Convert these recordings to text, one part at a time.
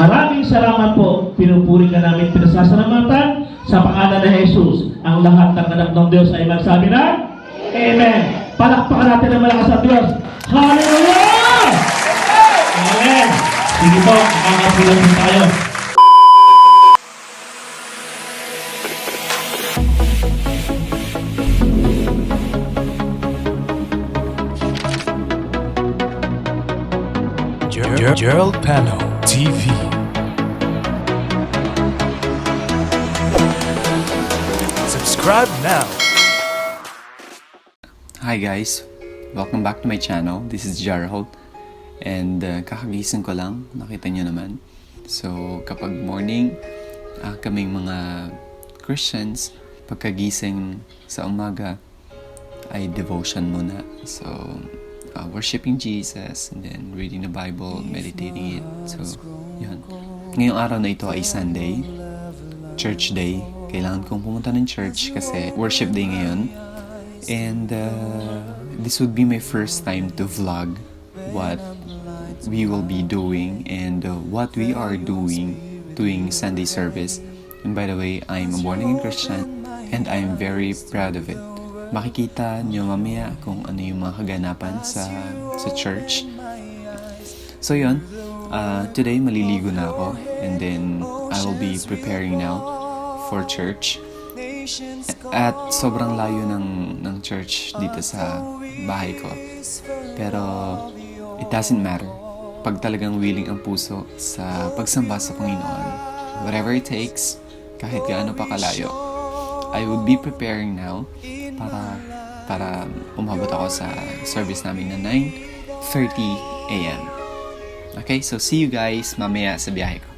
Maraming salamat po. Pinupuri ka namin, pinasasalamatan sa pangalan ng Jesus. Ang lahat ng anak ng Diyos ay magsabi na Amen. Palakpakan natin ang malakas ang Diyos. Hallelujah! Amen. Sige po, makakapulan po tayo. Gerald Pano TV. Subscribe now. Hi guys, welcome back to my channel. This is Gerald and kakagising ko lang, nakita nyo naman. So kapag morning, kaming mga Christians, pagkagising sa umaga ay devotion muna. So worshiping Jesus and then reading the Bible, meditating it. So yun. Ngayong araw na ito ay Sunday, church day. Kailangan kong pumunta ng church kasi worship day ngayon. And this would be my first time to vlog what we will be doing and what we are doing Sunday service. And by the way, I'm a born-again Christian and I'm very proud of it. Makikita nyo mamaya kung ano yung mga kaganapan sa church. So yun, today maliligo na ako and then I will be preparing now for church. At sobrang layo ng church dito sa bahay ko. Pero it doesn't matter. Pag talagang willing ang puso sa pagsamba sa Panginoon, whatever it takes, kahit gaano pa kalayo, I would be preparing now para umabot ako sa service namin na 9:30 a.m. Okay, so see you guys mamaya sa biyahe ko.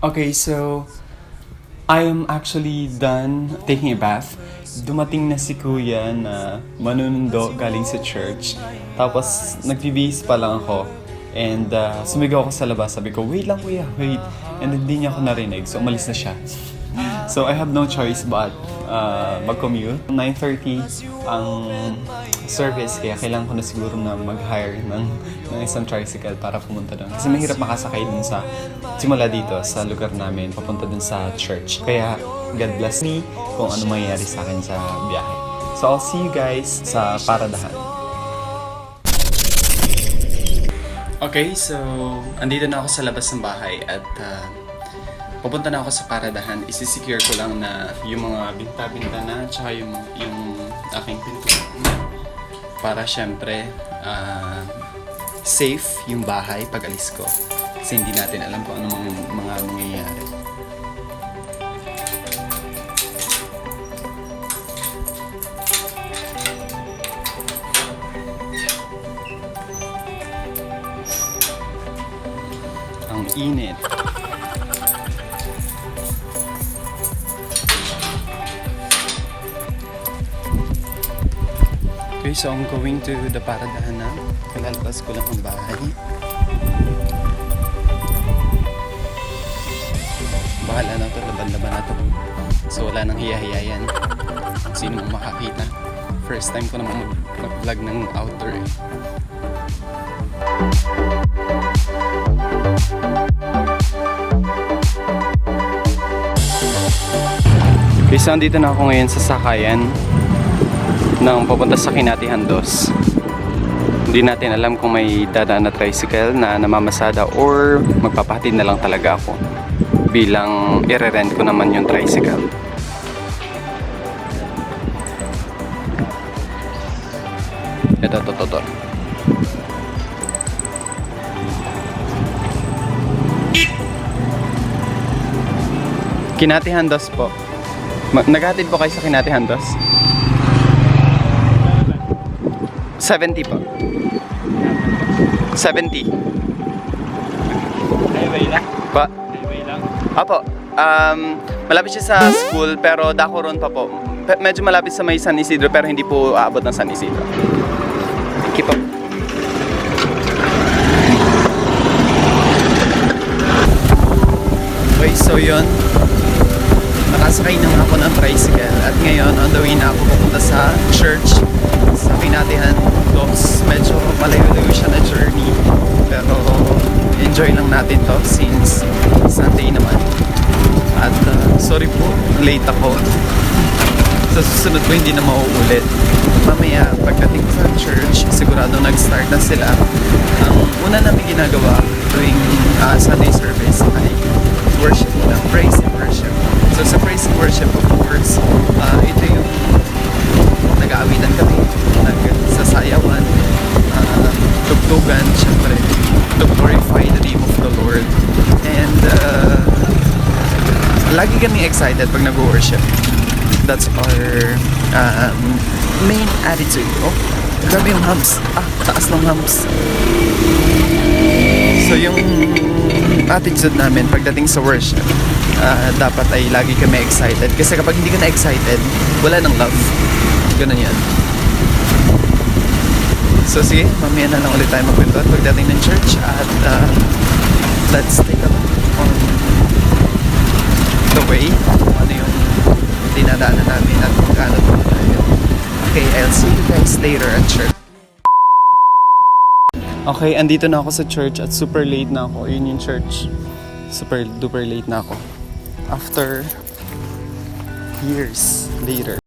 Okay, so I am actually done taking a bath. Dumating na si Kuya na manunundo galing sa church. Tapos nagbibihis pa lang ako. And sumigaw ako sa labas. Sabi ko, wait lang Kuya, wait. And hindi niya ako narinig. So umalis na siya. So I have no choice but mag-commute. 9:30 ang service. Kaya kailangan ko na siguro na mag-hire ng isang tricycle para pumunta doon. Kasi mahirap makasakay dun sa simula dito sa lugar namin papunta dun sa church. Kaya God bless me kung ano mangyayari sa akin sa biyahe. So I'll see you guys sa paradahan. Okay, so andito na ako sa labas ng bahay at pupunta na ako sa paradahan. Isisecure ko lang na yung mga binta-binta na tsaka yung aking pinto. Para syempre safe yung bahay pag alis ko. Kasi hindi natin alam kung ano mga mangyayari. Ang init. Okay, so I'm going to the paradahan na. Kalalabas ko lang ang bahay. Bahala na ito, laban-laban na ito. So wala nang hiya-hiya yan. Sino mong makakita. First time ko naman mag-vlog ng outdoor eh. Okay, so andito na ako ngayon sa sakayan ng papunta sa Kinatihan 2. Hindi natin alam kung may dadaan na tricycle na namamasada or magpapahatid na lang talaga ako bilang i-rent ko naman yung tricycle. Ito. Kinatihan 2 po. Naghatid po kayo sa Kinatihan 2? 70 po. 70. Highway lang? Pa? Highway lang? Apo. Malapit siya sa school pero Dacoron pa po. Medyo malapit sa may San Isidro pero hindi po aabot ng San Isidro. Keep up. Okay, so yun. Nakasakay na ako ng tricycle at ngayon on the way na ako pupunta sa church sa Kinatihan maintindihan. Because medyo malayo-layo siya na journey. Pero enjoy lang natin to since Sunday naman. At sorry po, late ako. Sa susunod ko hindi na mauulit. Mamaya, pagdating sa church, sigurado nag-start na sila. Ang una namin ginagawa tuwing Sunday service ay worship na, praise and worship. So sa praise and worship, of course, ito yung nag-aawitan kami, nagsasayawan, tugtugan, syempre, to glorify the name of the Lord. And lagi kami excited pag nag-worship. That's our main attitude. Oh, grabe yung hums. Taas ng hums. So yung attitude namin pagdating sa worship, dapat ay lagi kami excited. Kasi kapag hindi ka na excited, wala nang love. Ganun yan. So sige, mamaya na lang ulit tayo magkwento pagdating ng church. At let's take a look on the way. Ano yung dinadaanan namin at magkano tayo. Okay, I'll see you guys later at church. Okay, andito na ako sa church at super late na ako. Yun yung church. Super duper late na ako. After years later.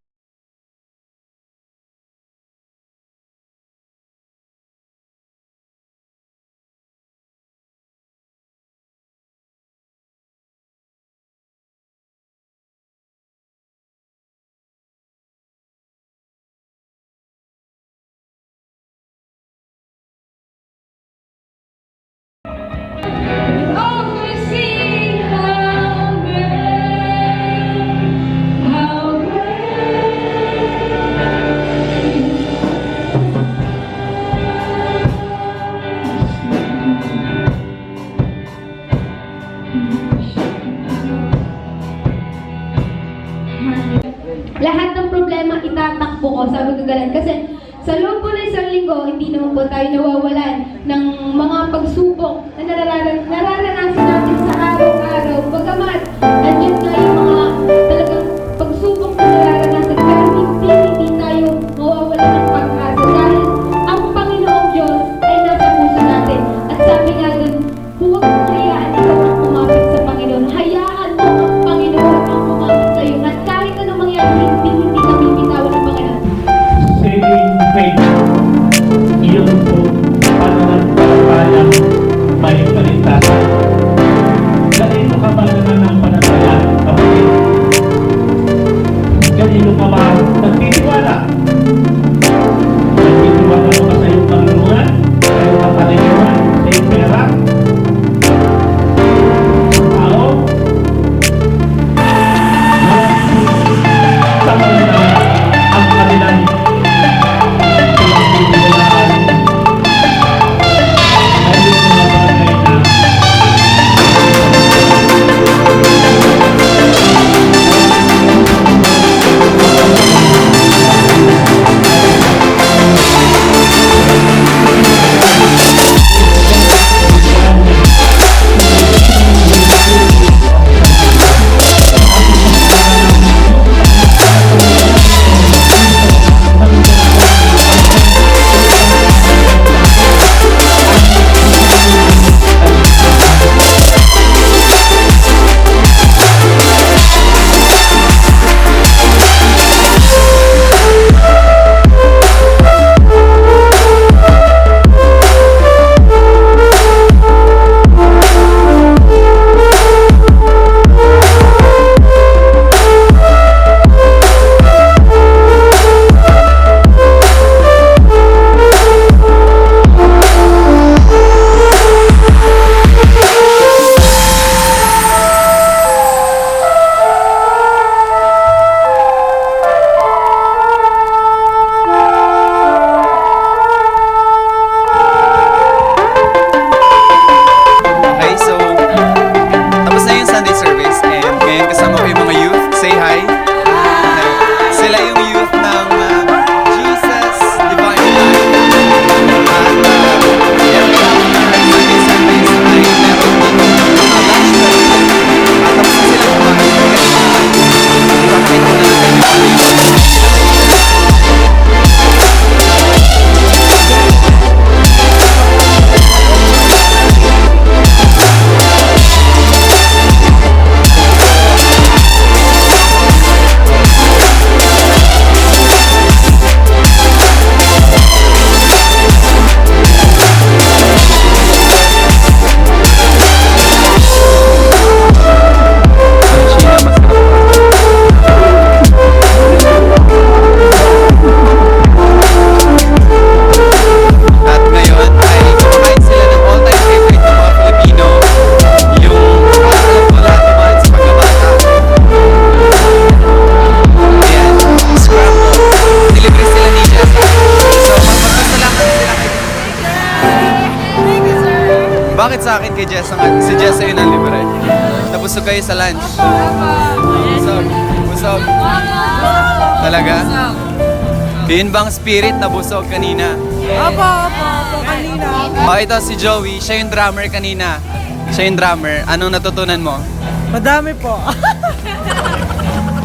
Lahat ng problema itatakbo ko, sabi ko ganun. Kasi sa loob po ng isang linggo, hindi naman po tayo nawawalan ng mga pagsubok na nararanasan natin sa araw-araw. Bagamat, andyan nga yung mga talagang pagsubok na nararanasan. Pero hindi tayo mawawalan ng pag-asa. Dahil ang Panginoong Diyos ay nasa puso natin. At sabi nga dun, huwag mong hayaan ikaw ang kumapit sa Panginoon. Hayaan mo ang Panginoon ang kumapit sa iyo. At kahit anong mangyari, hindi ka bibitawan ng Panginoon. Saving faith. Iyon po pananampalatayang may kaligtasan. Ganito ka ba nananampalataya kapag sa akin kay Jessa nga. Si Jessa yun ang libre. Nabusog kayo sa lunch. Busog. Busog. Talaga? Yun bang spirit na busog kanina? Opo, kanina. Ito si Joey. Siya yung drummer kanina. Siya yung drummer. Anong natutunan mo? Madami po.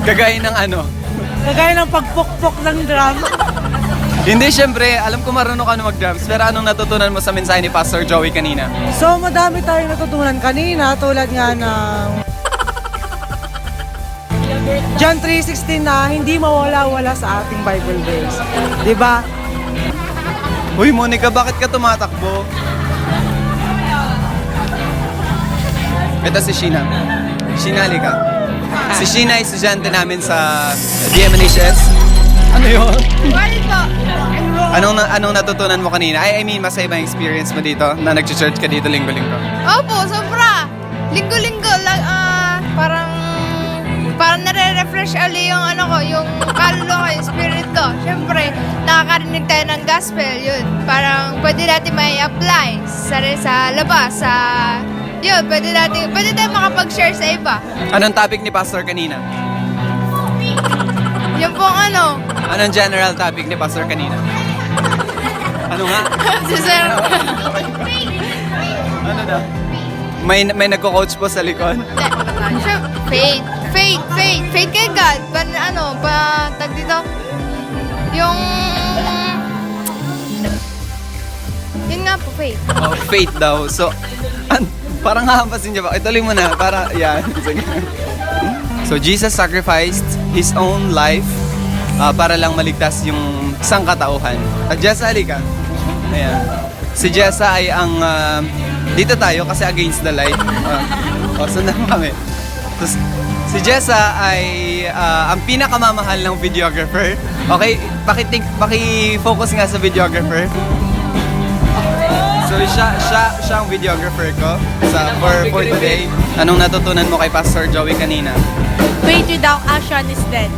Kagaya ng ano? Kagaya ng pagpukpok ng drum. Hindi, syempre, alam ko marunong ka na mag-drums, pero anong natutunan mo sa mensahe ni Pastor Joey kanina? So, madami tayong natutunan kanina tulad nga ng John 3:16 na hindi mawala-wala sa ating Bible verse. Diba? Uy, Monica, bakit ka tumatakbo? Ito si Sheena. Sheena, halika. Si Sheena ay estudyante namin sa DMNHS. Ano yun? Anong natutunan mo kanina? I mean, masaya ba yung experience mo dito? Na nag-church ka dito linggo-linggo? Opo, sobra. Linggo-linggo, parang nare-refresh ali yung yung kaluluwa ko, yung spirit ko. Siyempre, nakakarinig tayo ng gospel, yun. Parang pwede natin may apply sa labas, yun, pwede tayo makapag-share sa iba. Anong topic ni Pastor kanina? Yung pong Anong general topic ni Pastor kanina? Ano nga? si Sir. Ano daw? May nagko-coach po sa likod? Faith kay God. Tag dito? Yun nga po, faith. Oh, faith daw. So, parang hahampasin niya ba? Ituloy mo na. Para, yan. Sige. So, Jesus sacrificed His own life para lang maligtas yung isang katauhan. Jessa, halika. Ayan. Si Jessa ay ang... dito tayo kasi against the light. Sundan mo kami. So, si Jessa ay ang pinakamamahal ng videographer. Okay? Paki-focus nga sa videographer. So, siya ang videographer ko for today. Anong natutunan mo kay Pastor Joey kanina? Faith without action is dead.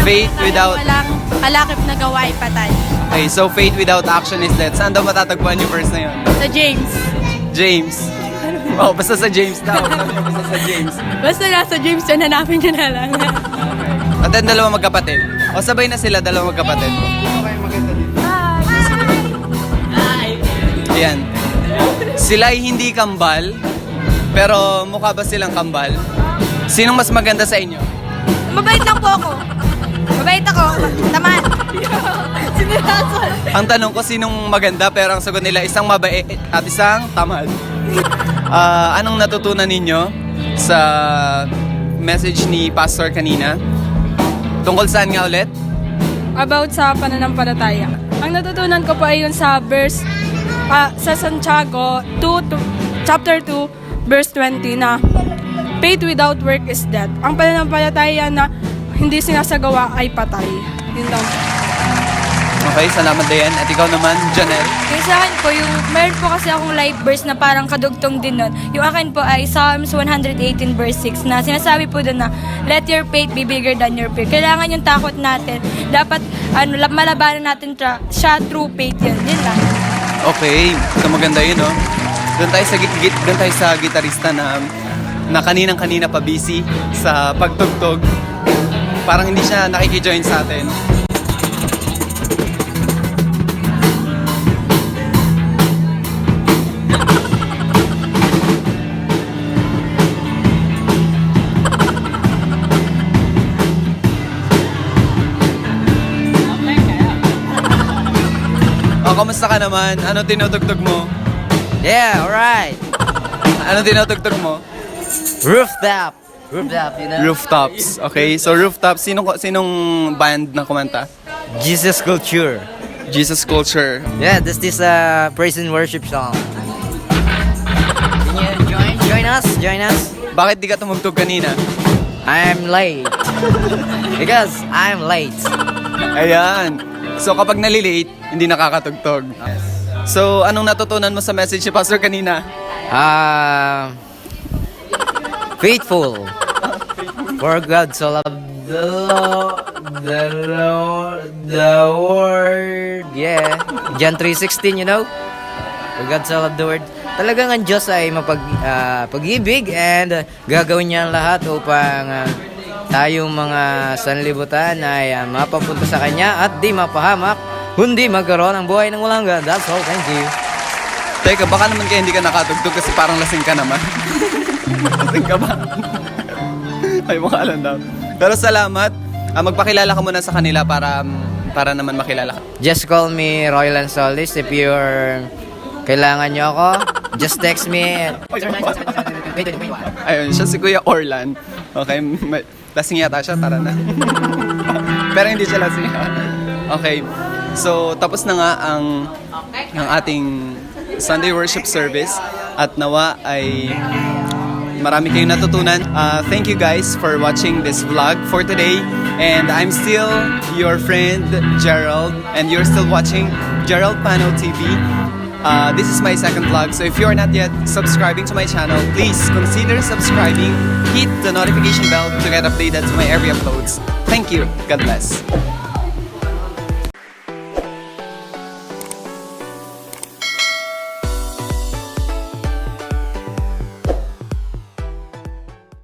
Faith without- Walang kalakip na gawa ay patay. Okay, so faith without action is dead. Saan daw matatagpuan yung verse na yun? Sa James. James. Oh, basta sa James daw. Sabi niya, basta sa James. Basta nasa James yun, hanapin nyo na lang. At then, dalawa magkapatid. O, sabay na sila, dalawa magkapatid. Ayan. Sila ay hindi kambal, pero mukha ba silang kambal? Sinong mas maganda sa inyo? Mabait lang po ako. Mabait ako. Tamad. Ang tanong ko, sinong maganda, pero ang sagot nila, isang mabait at isang tamad. Anong natutunan ninyo sa message ni Pastor kanina? Tungkol saan nga ulit? About sa pananampalataya. Ang natutunan ko po ay yun sa verse sa Santiago chapter 2, verse 20 na faith without work is death. Ang pananampalataya na hindi sinasagawa ay patay. Yun lang. Okay, salamat din. At ikaw naman, Janelle. Yung sa akin po, meron po kasi akong live verse na parang kadugtong din nun. Yung akin po ay Psalms 118 verse 6 na sinasabi po doon na let your faith be bigger than your fear. Kailangan yung takot natin. Dapat malabanan natin siya through faith yun. Yun lang. Okay, so maganda yun, no? Doon tayo sa gitarista na kaninang-kanina pa busy sa pagtugtog. Parang hindi siya nakikijoin sa atin. Kamusta ka naman? Ano tinutugtog mo? Yeah, alright. Ano tinutugtog mo? Rooftop, you know? Rooftops. Okay, so Rooftops, sinong band na kumanta? Jesus Culture. Jesus Culture. Yeah, this is a praise and worship song. Can you join us? Join us? Bakit di ka tumugtog kanina? I'm late. Because I'm late. Ayan. So kapag nalilate, hindi nakakatugtog. So anong natutunan mo sa message ni Pastor kanina? Faithful. For God so loved the world. Yeah. John 3:16, you know? For God so loved the world. talagang ang Diyos ay pag-ibig and gagawin niya ang lahat upang tayong mga sanlibutan ay mapapunta sa Kanya at di mapahamak, kundi magkaroon ng buhay ng walang hanggan. That's all. Thank you. Teka, baka naman kaya hindi ka nakatugtog kasi parang lasing ka naman. Lasing ka ba? Ay, mukha lang daw. Pero salamat. Magpakilala ka muna sa kanila para naman makilala ka. Just call me Roylan Solis if you're kailangan nyo ako. Just text me. Ayun, siya si Kuya Orlan. Okay, lasing yata siya, tara na. Pero hindi siya lasing. Okay, so tapos na nga ang ating Sunday worship service at nawa ay marami kayong natutunan. Thank you guys for watching this vlog for today. And I'm still your friend Gerald, and you're still watching Gerald Pano TV. This is my second vlog, so if you're not yet subscribing to my channel, please consider subscribing. Hit the notification bell to get updated to my every uploads. Thank you. God bless.